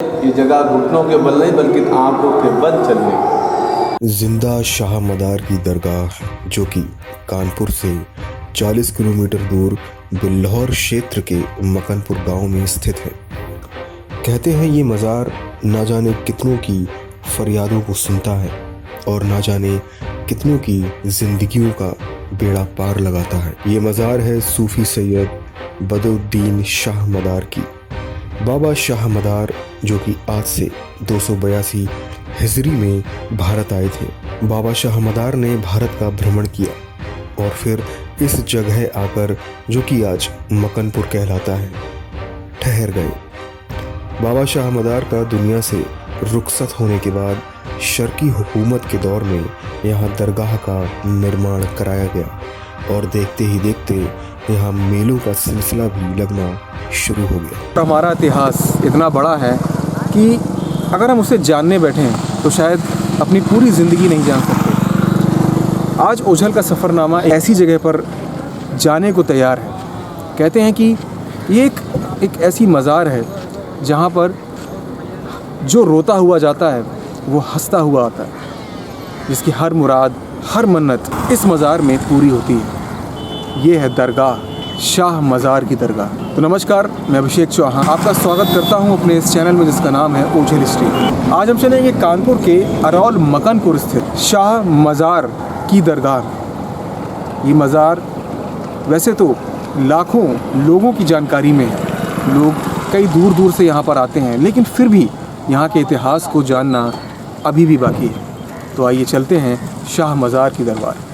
ये जगह घुटनों के बल नहीं बल्कि आंखों के बल चलने। जिंदा शाह मदार की दरगाह जो कि कानपुर से 40 किलोमीटर दूर बिल्हौर क्षेत्र के मकनपुर गांव में स्थित है। कहते हैं ये मज़ार ना जाने कितनों की फरियादों को सुनता है और ना जाने कितनों की जिंदगियों का बेड़ा पार लगाता है। ये मज़ार है सूफ़ी सैयद बदरुद्दीन शाह मदार की। बाबा शाह मदार जो कि आज से 282 हिजरी में भारत आए थे। बाबा शाह मदार ने भारत का भ्रमण किया और फिर इस जगह आकर जो कि आज मकनपुर कहलाता है ठहर गए। बाबा शाह मदार का दुनिया से रुखसत होने के बाद शर्की हुकूमत के दौर में यहाँ दरगाह का निर्माण कराया गया और देखते ही देखते यहाँ मेलों का सिलसिला भी लगना शुरू हो गया। हमारा इतिहास इतना बड़ा है कि अगर हम उसे जानने बैठें तो शायद अपनी पूरी ज़िंदगी नहीं जान सकते। आज ओझल का सफ़रनामा ऐसी जगह पर जाने को तैयार है। कहते हैं कि ये एक ऐसी मज़ार है जहाँ पर जो रोता हुआ जाता है वो हंसता हुआ आता है, जिसकी हर मुराद हर मन्नत इस मज़ार में पूरी होती है। ये है दरगाह शाह मज़ार की दरगाह। तो नमस्कार, मैं अभिषेक चौहान आपका स्वागत करता हूं अपने इस चैनल में जिसका नाम है ओझल हिस्ट्री। आज हम चलेंगे कानपुर के अरौल मकनपुर स्थित शाह मज़ार की दरगाह। ये मज़ार वैसे तो लाखों लोगों की जानकारी में है, लोग कई दूर दूर से यहाँ पर आते हैं, लेकिन फिर भी यहाँ के इतिहास को जानना अभी भी बाकी है। तो आइए चलते हैं शाह मज़ार की दरबार।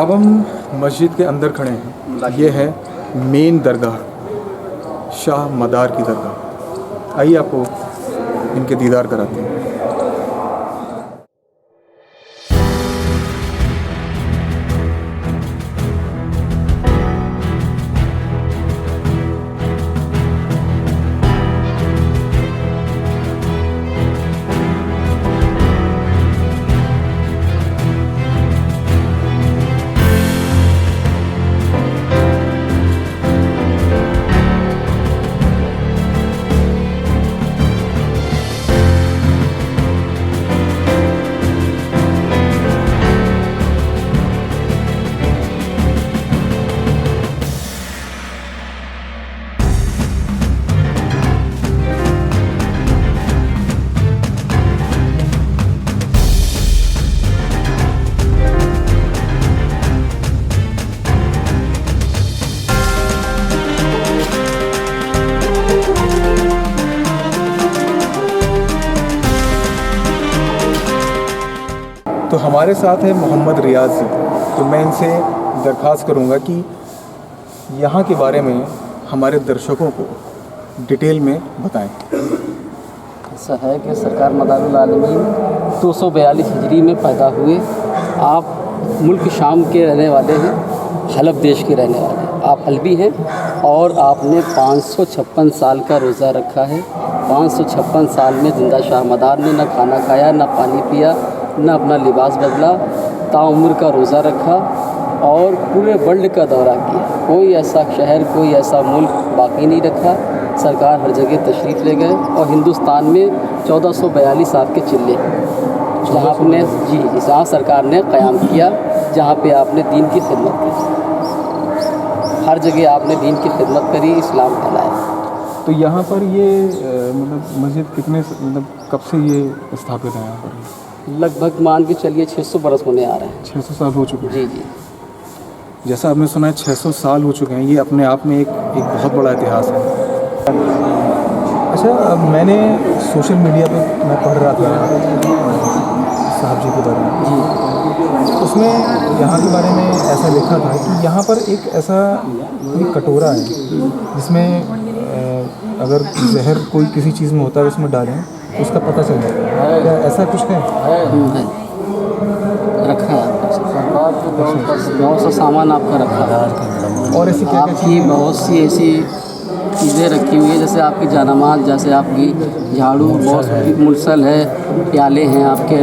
अब हम मस्जिद के अंदर खड़े हैं। ये है मेन दरगाह शाह मदार की दरगाह। आइए आपको इनके दीदार कराते हैं। तो हमारे साथ है मोहम्मद रियाज जी। तो मैं इनसे दरख्वास्त करूंगा कि यहाँ के बारे में हमारे दर्शकों को डिटेल में बताएं। ऐसा है कि सरकार मदारुल आलमीन 242 हिजरी में पैदा हुए। आप मुल्क शाम के रहने वाले हैं, हलफ देश के रहने वाले हैं। आप अलवी हैं और आपने 556 साल का रोज़ा रखा है। 556 साल में जिंदा शाह मदार ने न खाना खाया, न पानी पिया, न अपना लिबास बदला, ताउम्र का रोज़ा रखा और पूरे वर्ल्ड का दौरा किया। कोई ऐसा शहर, कोई ऐसा मुल्क बाकी नहीं रखा। सरकार हर जगह तशरीफ़ ले गए और हिंदुस्तान में 1442 आपके चिल्ले जहाँ आपने जहाँ सरकार ने क़याम किया, जहाँ पे आपने दीन की खिदमत की। हर जगह आपने दीन की खिदमत करी, इस्लाम फैलाया। तो यहाँ पर ये मतलब मस्जिद मतलब कब से ये स्थापित है यहाँ पर? लगभग मान के चलिए 600 बरस होने आ रहे हैं। 600 साल हो चुके हैं। जी जी। जैसा आपने सुना है 600 साल हो चुके हैं, ये अपने आप में एक बहुत बड़ा इतिहास है। अच्छा, अब मैंने सोशल मीडिया पे मैं पढ़ रहा था साहब जी के बारे में जी, उसमें यहाँ के बारे में ऐसा लिखा था कि यहाँ पर एक ऐसा कोई कटोरा है जिसमें अगर जहर कोई किसी चीज़ में होता है उसमें डालें तो उसका पता चल जाता है। क्या ऐसा कुछ है? रखा है बहुत सा सामान आपका रखा है और ऐसी क्या आपकी बहुत सी ऐसी चीज़ें रखी हुई है, जैसे आपकी जानामाज, जैसे आपकी झाड़ू, बहुत मुरसल है, प्याले हैं आपके,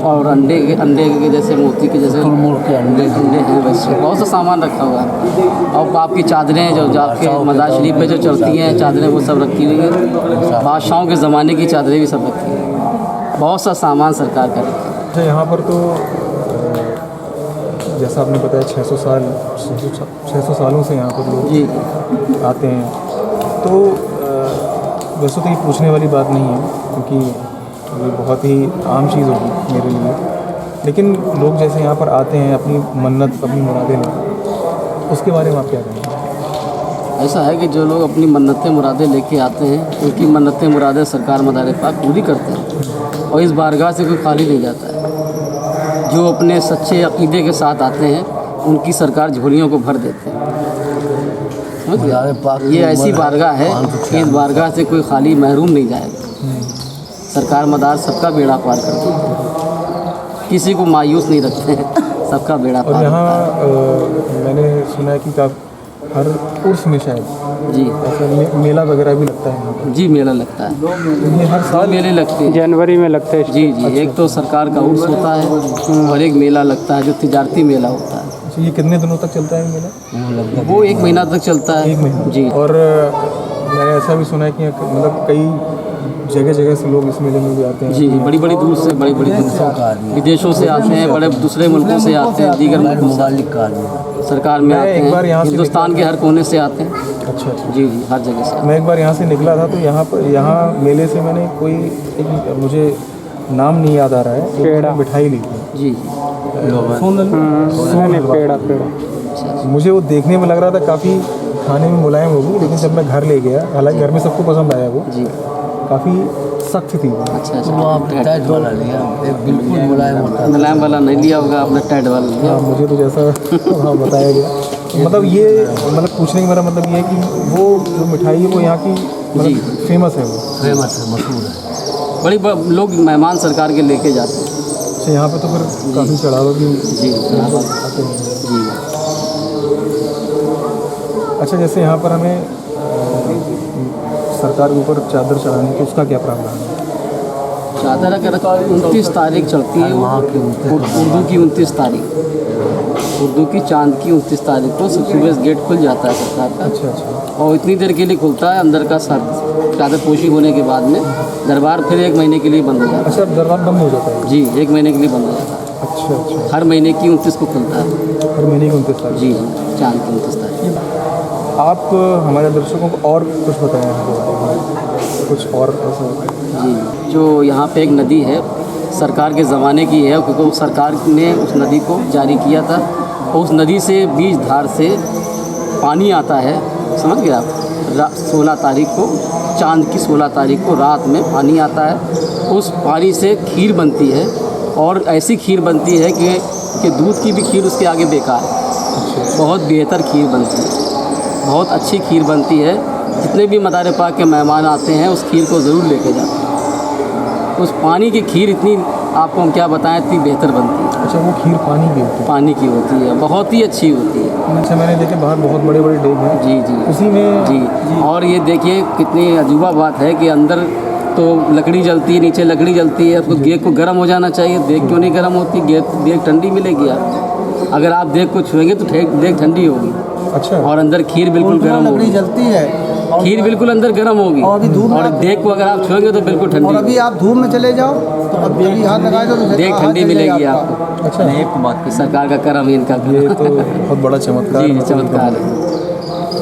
और अंडे के जैसे मोती के जैसे अंडे हैं, वैसे बहुत सा सामान रखा हुआ है। और आपकी चादरें जो आपके मज़ार शरीफ पे जो चलती हैं चादरें, वो सब रखी हुई हैं। बादशाहों के ज़माने की चादरें भी सब रखी हैं। बहुत सा सामान सरकार का रखा है। अच्छा, यहाँ पर तो जैसा आपने बताया 600 सालों से यहाँ पर लोग जी आते हैं। तो वैसे तो ये पूछने वाली बात नहीं है क्योंकि ये बहुत ही आम चीज़ होगी मेरे लिए, लेकिन लोग जैसे यहाँ पर आते हैं अपनी मन्नत, अपनी मुरादें लेकर, उसके बारे में आप क्या कहेंगे? ऐसा है कि जो लोग अपनी मन्नतें मुरादें लेके आते हैं, उनकी मन्नतें मुरादें सरकार मदार पाक पूरी करते हैं और इस बारगाह से कोई खाली नहीं जाता है। जो अपने सच्चे अक़ीदे के साथ आते हैं उनकी सरकार झोलियों को भर देते हैं। समझ गए? ये ऐसी बारगाह है कि इस बारगाह से कोई खाली महरूम नहीं जाएगा। सरकार मदार सबका बेड़ा पार करती है, किसी को मायूस नहीं रखते हैं, सबका बेड़ा पार। और यहाँ मैंने सुना है कि हर उर्स में शायद जी ऐसा मेला वगैरह भी लगता है यहाँ पर। जी मेला लगता है, तो ये हर साल मेले लगते हैं। जनवरी में लगता है। जी जी। एक तो सरकार का उर्स होता है और एक मेला लगता है जो तिजारती मेला होता है। अच्छा, ये कितने दिनों तक चलता है मेला? वो 1 महीना तक चलता है। 1 महीना जी। और मैंने ऐसा भी सुना है कि मतलब कई जगह से लोग इस मेले में भी आते हैं। जी, बड़ी बड़ी दूर से, बड़ी बड़ी दूर से, विदेशों से आते हैं, बड़े दूसरे मुल्कों से आते हैं, दीगर मुल्कों से सरकार में आते हैं, हिंदुस्तान के हर कोने से आते हैं। अच्छा। जी जी, हर जगह से। मैं एक बार यहाँ से निकला था तो यहाँ मेले से मैंने कोई एक, मुझे नाम नहीं याद आ रहा है, एक मिठाई ली थी। जी पेड़ा। मुझे वो देखने में लग रहा था काफ़ी खाने में मुलायम होगी, लेकिन जब मैं घर ले गया, हालांकि घर में सबको पसंद आया, वो जी काफ़ी सख्त थी। अच्छा। तो आप टाइट वाला लिया, एक बिल्कुल मुलायम होता है। मुलायम वाला नहीं लिया होगा आपने, टाइट वाला लिया। हाँ, मुझे तो जैसा वहाँ बताया गया, मतलब ये मतलब पूछने का मेरा मतलब ये है कि वो जो मिठाई है वो यहाँ की मतलब फेमस है, वो फेमस है, मशहूर है। बड़ी लोग मेहमान सरकार के लेके जाते हैं। अच्छा, यहाँ पे तो फिर काफ़ी चढ़ावा भी जी आते हैं। जी। अच्छा, जैसे यहाँ पर हमें सरकार के ऊपर चादर चढ़ाने की, उसका क्या प्रावधान है? चादर अगर 29 तारीख चलती है, उर्दू की 29 तारीख, उर्दू की चांद की 29 तारीख को सुबह गेट खुल जाता है सरकार का। अच्छा। और इतनी देर के लिए खुलता है, अंदर का चादर पोशी होने के बाद में दरबार फिर 1 महीने के लिए बंद हो जाता है। अच्छा, दरबार बंद हो जाता है? जी, 1 महीने के लिए बंद हो जाता है। अच्छा। हर महीने की 29 को खुलता है। हर महीने की 29 तारीख? जी जी, चांद की 29 तारीख। आप हमारे दर्शकों को और कुछ बताएं यहाँ के बारे में, कुछ और ऐसा? जी, जो यहाँ पे एक नदी है, सरकार के ज़माने की है, क्योंकि सरकार ने उस नदी को जारी किया था और उस नदी से बीज धार से पानी आता है। समझ गए आप? 16 तारीख को, चांद की 16 तारीख को रात में पानी आता है। उस पानी से खीर बनती है और ऐसी खीर बनती है कि दूध की भी खीर उसके आगे बेकार है। बहुत बेहतर खीर बनती है, बहुत अच्छी खीर बनती है। जितने भी मदार पाक के मेहमान आते हैं उस खीर को ज़रूर लेके जाते हैं। उस पानी की खीर इतनी आपको हम क्या बताएं, इतनी बेहतर बनती है। अच्छा, वो खीर पानी की होती पानी की होती है, बहुत ही अच्छी होती है। है। अच्छा, मैंने देखे बाहर बहुत बड़े बड़े डेग हैं, जी जी उसी में जी। और ये देखिए कितनी अजूबा बात है कि अंदर तो लकड़ी जलती है, नीचे लकड़ी जलती है। उसको देग को गर्म हो जाना चाहिए, देग क्यों नहीं गर्म होती? देग ठंडी मिलेगी आप। अगर आप देग को छुएंगे तो देग ठंडी होगी। अच्छा, और अंदर खीर बिल्कुल गर्म लकड़ी होगी। जलती है खीर बिल्कुल अंदर गर्म होगी। और अभी धूप में और देग को अगर आप छुएंगे तो बिल्कुल ठंडी और अभी आप धूप में चले जाओ तो अभी हाथ लगाए तो देग हाथ ठंडी जल जाएगा मिलेगी आपका। आपको। अच्छा, नहीं, एक बात की सरकार का करम है, इनका ये तो बहुत बड़ा चमत्कार जी है। चमत्कार है।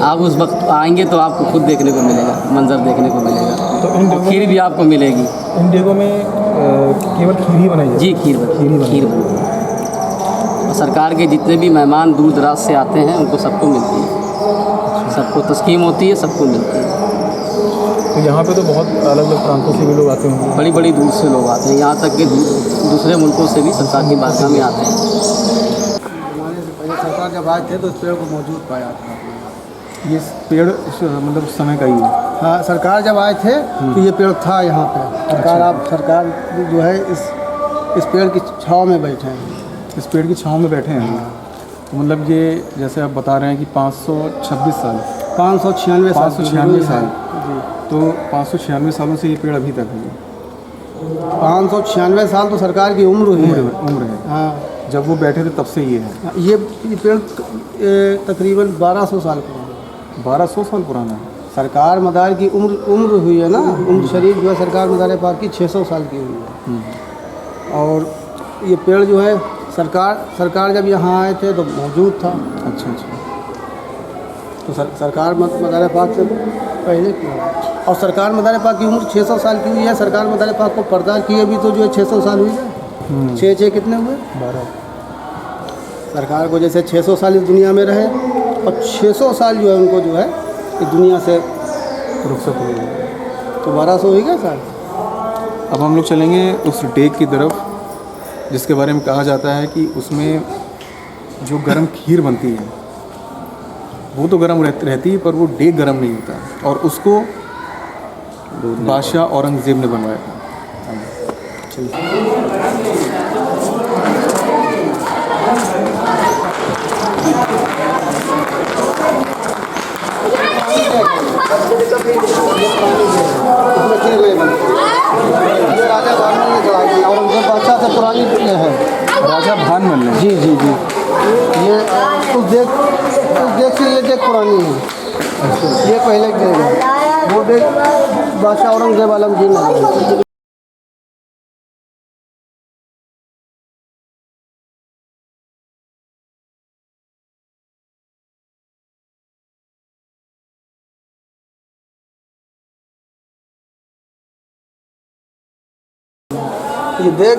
आप उस वक्त आएंगे तो आपको खुद देखने को मिलेगा, मंजर देखने को मिलेगा। तो इन और खीर भी आपको मिलेगी। इन डेगों में केवल खीर ही बनाई जाती जी खीर खीर ही खीर बनती है। और सरकार के जितने भी मेहमान दूर दराज से आते हैं उनको सबको मिलती है, सबको तस्कीम होती है, सबको मिलती है। तो यहाँ पे तो बहुत अलग अलग प्रांतों से भी लोग आते होंगे। बड़ी बड़ी दूर से लोग आते हैं, यहाँ तक कि दूसरे मुल्कों से भी सरकार की बारगाह में आते हैं। जमाने से पहले सरकार जब आए थे तो इस पेड़ को मौजूद पाया था। ये पेड़ मतलब उस समय का ही है। हाँ, सरकार जब आए थे तो ये पेड़ था यहाँ पे। सरकार जो है इस पेड़ की छाँव में बैठे हैं। इस पेड़ की छाँव में बैठे हैं। तो मतलब ये जैसे आप बता रहे हैं कि 526 साल 596 596 साल जी। तो 596 सालों से ये पेड़ अभी तक है। 596 साल तो सरकार की उम्र हुई है। उम्र है। हाँ, जब वो बैठे थे तब से ये है। ये पेड़ तकरीबन 1200 साल पुराना। 1200 साल पुराना है। सरकार मदार की उम्र हुई है ना, उम्र शरीफ जो है सरकार मदार पाक की 600 साल की हुई है। और ये पेड़ जो है सरकार जब यहाँ आए थे तो मौजूद था। अच्छा अच्छा। तो सरकार मदार पाक से पहले किया। और सरकार मदार पाक की उम्र 600 साल की हुई है। सरकार मदार पाक को पर्दा किए भी तो जो है 600 साल हुई है। 6 कितने हुए? 12। सरकार को जैसे 600 साल इस दुनिया में रहे और 600 साल जो है उनको जो है इस दुनिया से रुखसत हुई है। तो 1200 हो गया साल। अब हम लोग चलेंगे उस डेग की तरफ जिसके बारे में कहा जाता है कि उसमें जो गर्म खीर बनती है वो तो गर्म रहती है पर वो डेग गर्म नहीं होता। और उसको बादशाह औरंगज़ेब ने बनवाया था। चलिए। इसमें खीर नहीं बनती। ये राजा भानमल ने चलाई थी। औरंगजेब बादशाह से पुरानी ये है। राजा भानमल ने। जी जी जी। ये उस देख से ये देख पुरानी है। ये पहले की देख है। वो देख बादशाह औरंगजेब आलमगीर ने बनाई थी। ये देख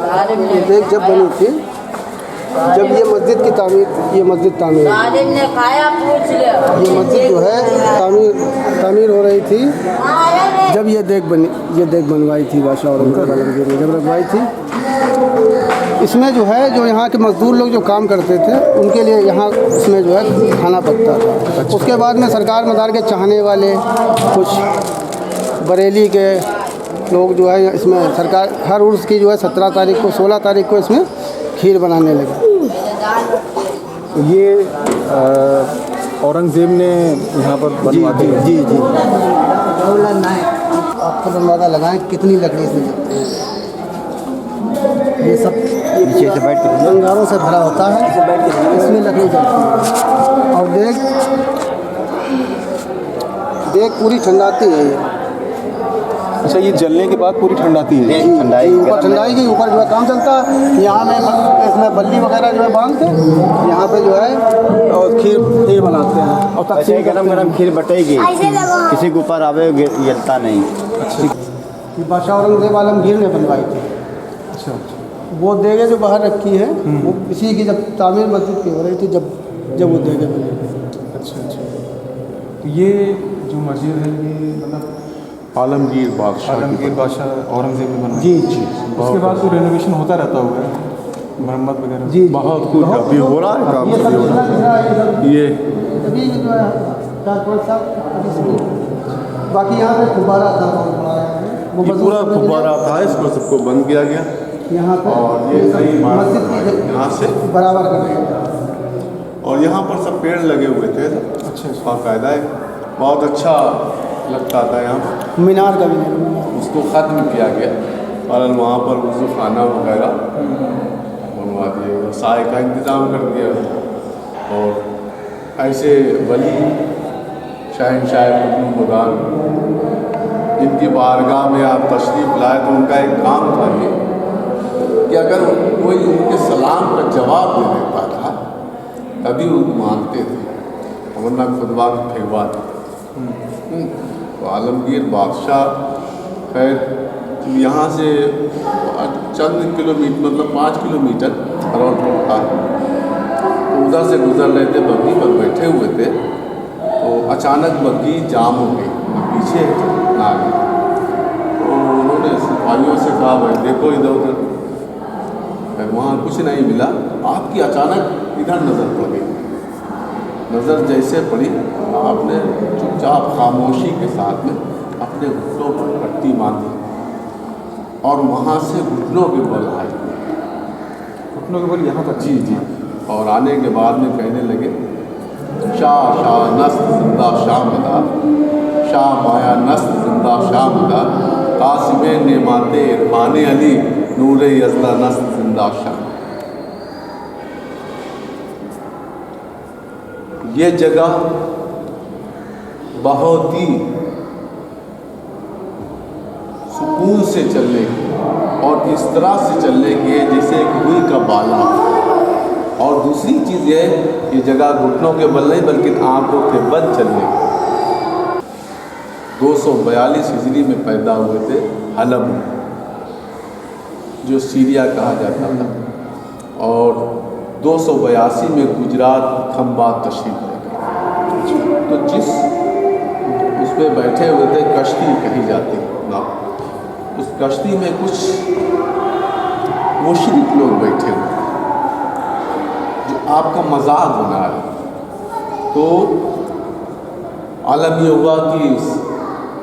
जब बनी थी, जब ये मस्जिद तामीर ने खाया पूछ लिया। ये मस्जिद जो है तामीर हो रही थी। जब ये देख बनवाई थी बादशाह औरंगजेब आलमगीर ने जब रखवाई थी। इसमें जो है जो यहाँ के मजदूर लोग जो काम करते थे उनके लिए यहाँ इसमें जो है खाना पकता था। उसके बाद में सरकार मदार के चाहने वाले कुछ बरेली के लोग जो है इसमें सरकार हर उर्स की जो है 17 तारीख को 16 तारीख को इसमें खीर बनाने लगे। तो ये औरंगज़ेब ने यहाँ पर बनवा दी। जी जी। आपको अंदाज़ा लगाएं कितनी लकड़ी से जलते हैं। ये सब नीचे से बैठ के अंगारों से भरा होता है, इसमें लकड़ी जलती है। और देख पूरी ठंडाती है ये। अच्छा, ये जलने के बाद पूरी ठंडाती है। ठंडाई के ऊपर जो है काम चलता है। यहाँ में इसमें बल्ली वगैरह जो है बांध के यहाँ पे जो है और खीर बनाते हैं। और तकसीम गरम खीर बटेगी, किसी के ऊपर आवे जलता नहीं। ये बादशाह औरंगजेब आलमगीर ने बनवाई थी। अच्छा। वो देगे जो बाहर रखी है वो इसी की जब तामीर मस्जिद की हो रही थी जब वो देगे बनी। अच्छा अच्छा। तो ये जो मस्जिद है ये मतलब आलमगीर बादशाह औरंगज़ेब ने बनवाई। जी जी। उसके बाद तो रेनोवेशन होता रहता होगा, मरम्मत वगैरह। जी बहुत कुछ अभी हो रहा है काम। ये सब हो रहा है। ये अभी जो है 4-5 साल बाकी यहाँ पे फुब्बारा था वो पूरा फुब्बारा था, इसको सबको बंद किया गया। यहाँ पर और ये सही मस्जिद इमारत की यहाँ से बराबर कर दिया। और यहाँ पर सब पेड़ लगे हुए थे। अच्छा। बाकायदा है, बहुत अच्छा लगता था यहाँ। मीनार का भी निर्माण। उसको ख़त्म किया गया और वहाँ पर वज़ू खाना वगैरह बनवा दिए, साय का इंतज़ाम कर दिया। और ऐसे वली शहनशाह खुदान जिनकी बारगाह में आप तशरीफ़ लाए तो उनका एक काम था ये कि अगर कोई उनके सलाम का जवाब दे देता था तभी वो मानते थे, वरना खुदवा फेंकवा देते। तो आलमगीर बादशाह खैर यहाँ से चंद किलोमीटर मतलब 5 किलोमीटर अराउंड पड़ता है। तो उधर से गुजर रहे थे, बग्घी पर बैठे हुए थे, तो अचानक बग्घी जाम हो गई, पीछे ना गई। तो उन्होंने सिपाहियों से कहा भाई देखो इधर उधर, वहाँ कुछ नहीं मिला। आपकी अचानक इधर नज़र पड़ गई। नज़र जैसे पड़ी आपने चुपचाप खामोशी के साथ में अपने घुटनों पर पट्टी बांधी और वहाँ से घुटनों के बल आए। घुटनों के बल यहाँ तक? जी जी। और आने के बाद में कहने लगे शाह शाह नस्त जिंदा शाह मदा, शाह माया नस्त जिंदा शाह मदा, कासिमे नेमाते इरफान अली नूरे यज़दा नस्त जिंदा शाह। ये जगह बहुत ही सुकून से चलने की और इस तरह से चलने की है जैसे एक रुई का बाला। और दूसरी चीज़ ये है, ये जगह घुटनों के बल नहीं बल्कि आंखों के बल चलने की। 242 हिजरी में पैदा हुए थे हलब में, जो सीरिया कहा जाता था, और 282 में गुजरात खंबात तशरीफ ले गए। तो जिस उसमें बैठे हुए थे कश्ती कही जाती ना, उस कश्ती में कुछ मुशरिक लोग बैठे हुए जो आपका मजाक बना रहे। तो आलम ये हुआ कि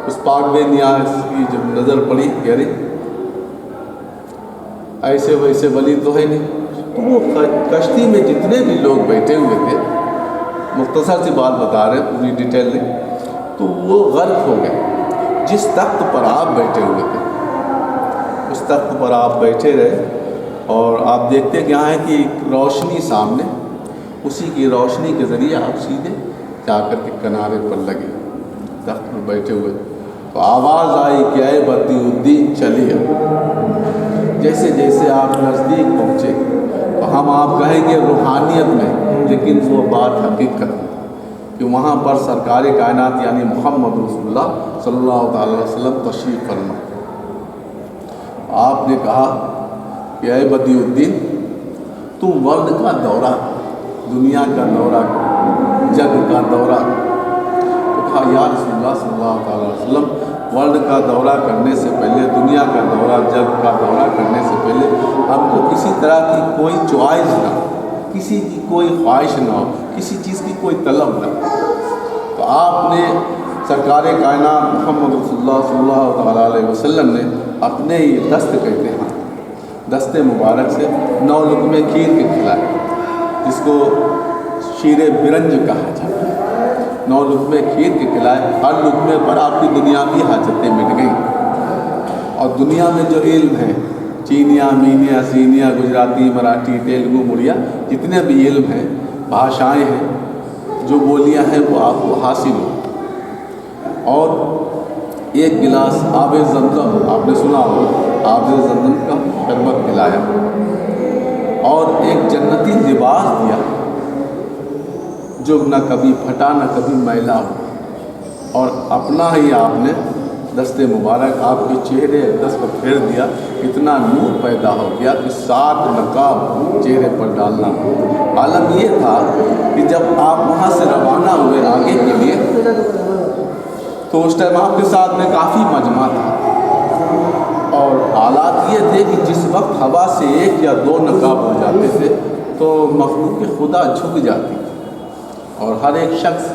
उस पाक नियाज़ की जब नज़र पड़ी कि अरे ऐसे वैसे वली तो है नहीं। तो वो कश्ती में जितने भी लोग बैठे हुए थे, मुख्तसर सी बात बता रहे पूरी डिटेल नहीं, तो वो गर्क हो गए। जिस तख्त पर आप बैठे हुए थे उस तख्त पर आप बैठे रहे, और आप देखते कि यहाँ है कि रोशनी सामने, उसी की रोशनी के ज़रिए आप सीधे जाकर के किनारे पर लगे तख्त पर बैठे हुए। तो आवाज़ आई कि ऐ बदियुद्दीन चलिए। जैसे जैसे आप नज़दीक पहुँचे तो हम आप कहेंगे रूहानियत में, लेकिन वो बात हकीकत में कि वहाँ पर सरकार कायनात यानी मोहम्मद रसूलुल्लाह सल्लल्लाहु अलैहि वसल्लम तशरीफ़ फरमा। आपने कहा कि ऐ बदियुद्दीन, तुम वर्ल्ड का दौरा, दुनिया का दौरा, जग का दौरा। तो कहा या रसूलुल्लाह सल्लल्लाहु अलैहि वसल्लम, वर्ल्ड का दौरा करने से पहले, दुनिया का दौरा, जग का दौरा करने से पहले हमको किसी तरह की कोई चॉइस ना हो, किसी की कोई ख्वाहिश ना हो, किसी चीज़ की कोई तलब ना हो। तो आपने सरकार कायनात मोहम्मद रसूलुल्लाह सल्लल्लाहु अलैहि वसल्लम ने अपने ये दस्त कहते हैं, दस्ते मुबारक से 9 लुक़मे खीर के खिलाए, जिसको शीरे बिरंज कहा जाता है। 9 लुक़मे खीर के खिलाए, हर लुक़मे पर आपकी दुनियावी हाजतें मिट गई। और दुनिया में जो इल्म है, चीनिया, मीनिया, सीनिया, गुजराती, मराठी, तेलुगु, मुड़िया, जितने भी इल्म हैं, भाषाएं हैं, जो बोलियां हैं, वो आपको हासिल हो। और एक गिलास आबे ज़मज़म, आपने सुना हो, आबे ज़मज़म का शरबत पिलाया, और एक जन्नती लिबास दिया जो न कभी फटा न कभी मैला हो। और अपना ही आपने दस्ते मुबारक आपके चेहरे दस्त पर फेर दिया, इतना नूर पैदा हो गया कि 7 नकाब चेहरे पर डालना। आलम ये था कि जब आप वहाँ से रवाना हुए आगे के लिए, तो उस टाइम आपके साथ में काफ़ी मजमा था, और हालात ये थे कि जिस वक्त हवा से 1 या 2 नकाब हो जाते थे तो मखलूक खुदा झुक जाती, और हर एक शख्स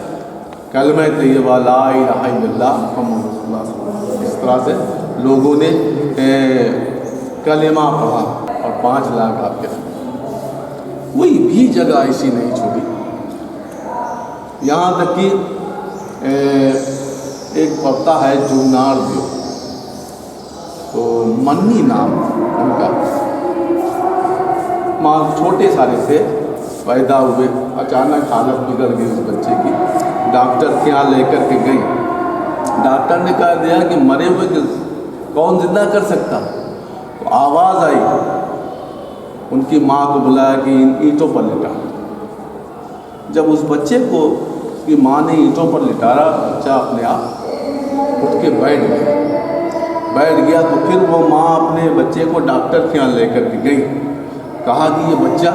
कलमा तय्यबा ला इलाहा इल्लल्लाह मुहम्मद रसूलुल्लाह, इस तरह से लोगों ने कलेमा पढ़ा और 5 लाख आपके साथ। कोई भी जगह ऐसी नहीं छोड़ी। यहाँ तक कि एक पड़ता है जुन्नार जो, तो मन्नी नाम उनका, माँ छोटे सारे से पैदा हुए, अचानक हालत बिगड़ गई उस बच्चे की। डॉक्टर के यहाँ लेकर के गई, डॉक्टर ने कह दिया कि मरे हुए के कौन जिंदा कर सकता। तो आवाज़ आई, उनकी माँ को बुलाया कि इन ईंटों पर लिटा। जब उस बच्चे को उसकी माँ ने ईंटों पर लिटाया, बच्चा अपने आप उठ के बैठ गया। तो फिर वो माँ अपने बच्चे को डॉक्टर के यहाँ लेकर के गई, कहा कि ये बच्चा,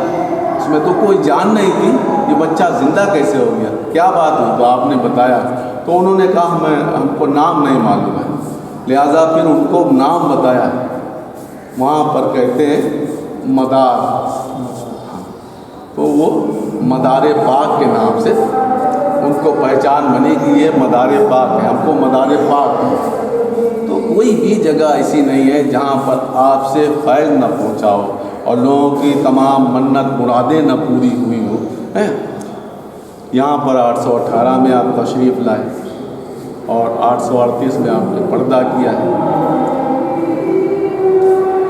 इसमें तो कोई जान नहीं थी, ये बच्चा जिंदा कैसे हो गया, क्या बात हुई। तो आपने बताया, तो उन्होंने कहा हमको नाम नहीं मालूम है, लिहाजा फिर उनको नाम बताया। वहाँ पर कहते हैं मदार, तो वो मदारे पाक के नाम से उनको पहचान बनी कि ये मदारे पाक है, हमको मदारे पाक है। तो कोई भी जगह ऐसी नहीं है जहाँ पर आपसे फैज़ न पहुँचाओ और लोगों की तमाम मन्नत मुरादें न पूरी हुई हो, हैं। यहाँ पर 818 में आप तशरीफ़ लाए और 838 में आपने पर्दा किया है।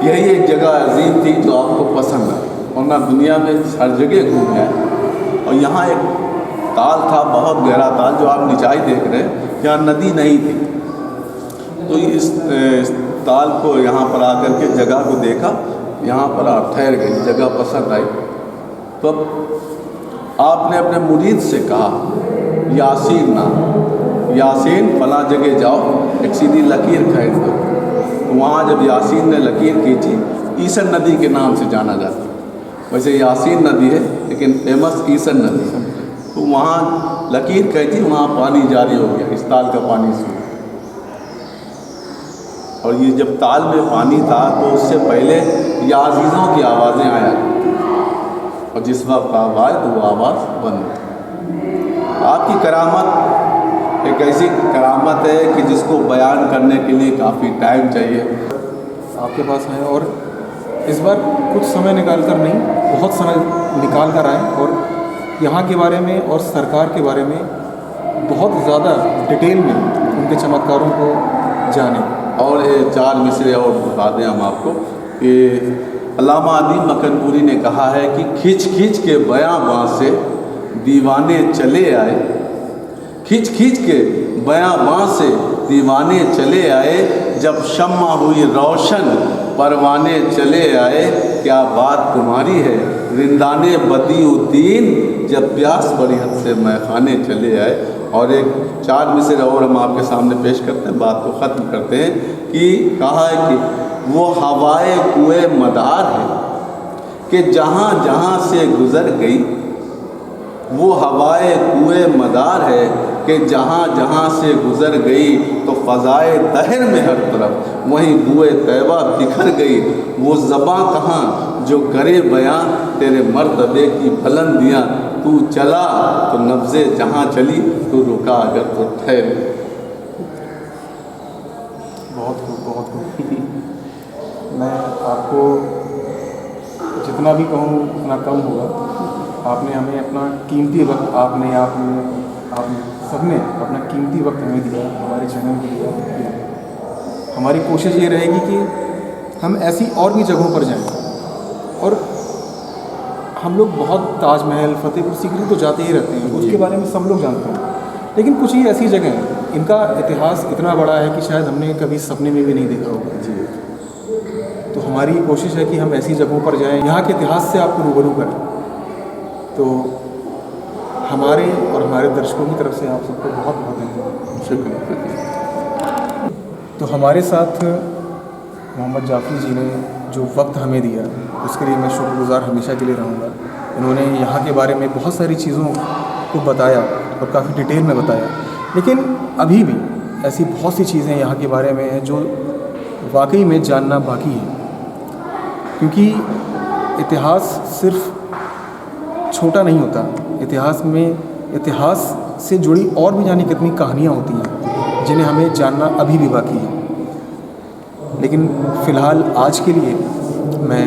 यही एक जगह अजीम थी जो आपको पसंद है, वरना दुनिया में हर जगह घूमे हैं। और यहाँ एक ताल था, बहुत गहरा ताल, जो आप निचाई देख रहे हैं, यहाँ नदी नहीं थी। तो इस ताल को यहाँ पर आकर के जगह को देखा, यहाँ पर आप ठहर गए, जगह पसंद आई। तो आपने अपने मुरीद से कहा यासीन नाम, यासीन फला जगह जाओ, एक सीधी लकीर खींच दो। वहाँ जब यासीन ने लकीर खींची, ईसन नदी के नाम से जाना जाता है। वैसे यासीन नदी है लेकिन फेमस ईसन नदी है। तो वहाँ लकीर खींची, वहाँ पानी जारी हो गया, इस ताल का पानी सूख। और ये जब ताल में पानी था तो उससे पहले या अजीज़ों की आवाज़ें आया, और जिस वक्त आवाज़ तो वो आवाज़ बंद। आपकी करामत एक ऐसी करामत है कि जिसको बयान करने के लिए काफ़ी टाइम चाहिए। आपके पास है और इस बार कुछ समय निकाल कर नहीं, बहुत समय निकाल कर आए और यहाँ के बारे में और सरकार के बारे में बहुत ज़्यादा डिटेल में उनके चमत्कारों को जाने। और ये 4 मिसरे और बता दें हम आपको कि अल्लामा अदीब मकनपुरी ने कहा है कि खींच खींच के बयां बाँ से दीवाने चले आए, खींच खींच के बयां बाँ से दीवाने चले आए, जब शम्मा हुई रोशन परवाने चले आए। क्या बात तुम्हारी है रिंदाने बदियुद्दीन, जब प्यास बड़ी हद से मैखाने चले आए। और एक 4 मिसरे और हम आपके सामने पेश करते हैं, बात को ख़त्म करते हैं कि कहा है कि वो हवाए कुए मदार है कि जहाँ जहाँ से गुज़र गई, वो हवाए कुए मदार है कि जहाँ जहाँ से गुज़र गई, तो फ़ज़ाए दहर में हर तरफ वहीं बुए तैबा बिखर गई। वो ज़बां कहाँ जो करे बयां तेरे मर्तबे की बुलंदियाँ, तू चला तो नब्ज़े जहाँ चली, तू रुका अगर तो ठहर। बहुत खूब, बहुत खूब। मैं आपको जितना भी कहूँ उतना कम होगा। आपने हमें अपना कीमती वक्त, आपने सबने अपना कीमती वक्त हमें दिया, हमारे चैनल को दिया। हमारी कोशिश ये रहेगी कि हम ऐसी और भी जगहों पर जाएं। और हम लोग बहुत ताजमहल, फतेहपुर सीकरी तो जाते ही रहते हैं, उसके बारे में सब लोग जानते हैं, लेकिन कुछ ही ऐसी जगह हैं इनका इतिहास इतना बड़ा है कि शायद हमने कभी सपने में भी नहीं देखा होगा जी। तो हमारी कोशिश है कि हम ऐसी जगहों पर जाएं, यहाँ के इतिहास से आपको रूबरू करें। तो हमारे और हमारे दर्शकों की तरफ से आप सबको बहुत बहुत शुक्रिया। तो हमारे साथ मोहम्मद जाफ़री जी ने जो वक्त हमें दिया, उसके लिए मैं शुक्रगुज़ार हमेशा के लिए रहूँगा। इन्होंने यहाँ के बारे में बहुत सारी चीज़ों को बताया और काफ़ी डिटेल में बताया, लेकिन अभी भी ऐसी बहुत सी चीज़ें यहाँ के बारे में हैं जो वाकई में जानना बाकी है। क्योंकि इतिहास सिर्फ छोटा नहीं होता, इतिहास से जुड़ी और भी जाने कितनी कहानियाँ होती हैं जिन्हें हमें जानना अभी भी बाकी है। लेकिन फ़िलहाल आज के लिए मैं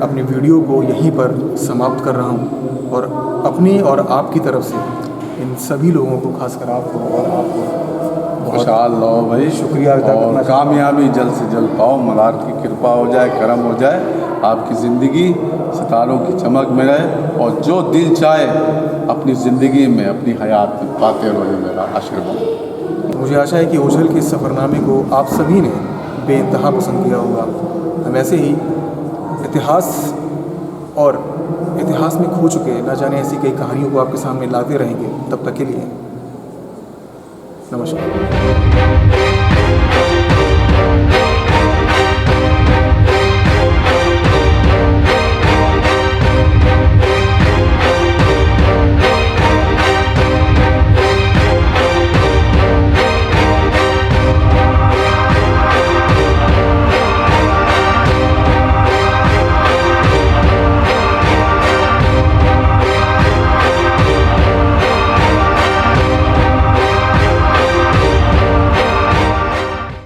अपनी वीडियो को यहीं पर समाप्त कर रहा हूँ और अपनी और आपकी तरफ से इन सभी लोगों को, खासकर आपको और आपको खुशहाल रहो भाई, शुक्रिया अदा करना और चाहता कामयाबी जल्द से जल्द पाओ, मलार की कृपा हो जाए, करम हो जाए, आपकी ज़िंदगी सितारों की चमक में रहे और जो दिल चाहे अपनी ज़िंदगी में, अपनी हयात में पाते रहो, ये मेरा आशीर्वाद। मुझे आशा है कि ओझल के इस सफ़रनामे को आप सभी ने बेइंतहा पसंद किया होगा। हम ऐसे ही इतिहास और इतिहास में खो चुके ना जाने ऐसी कई कहानियों को आपके सामने लाते रहेंगे। तब तक के लिए नमस्कार।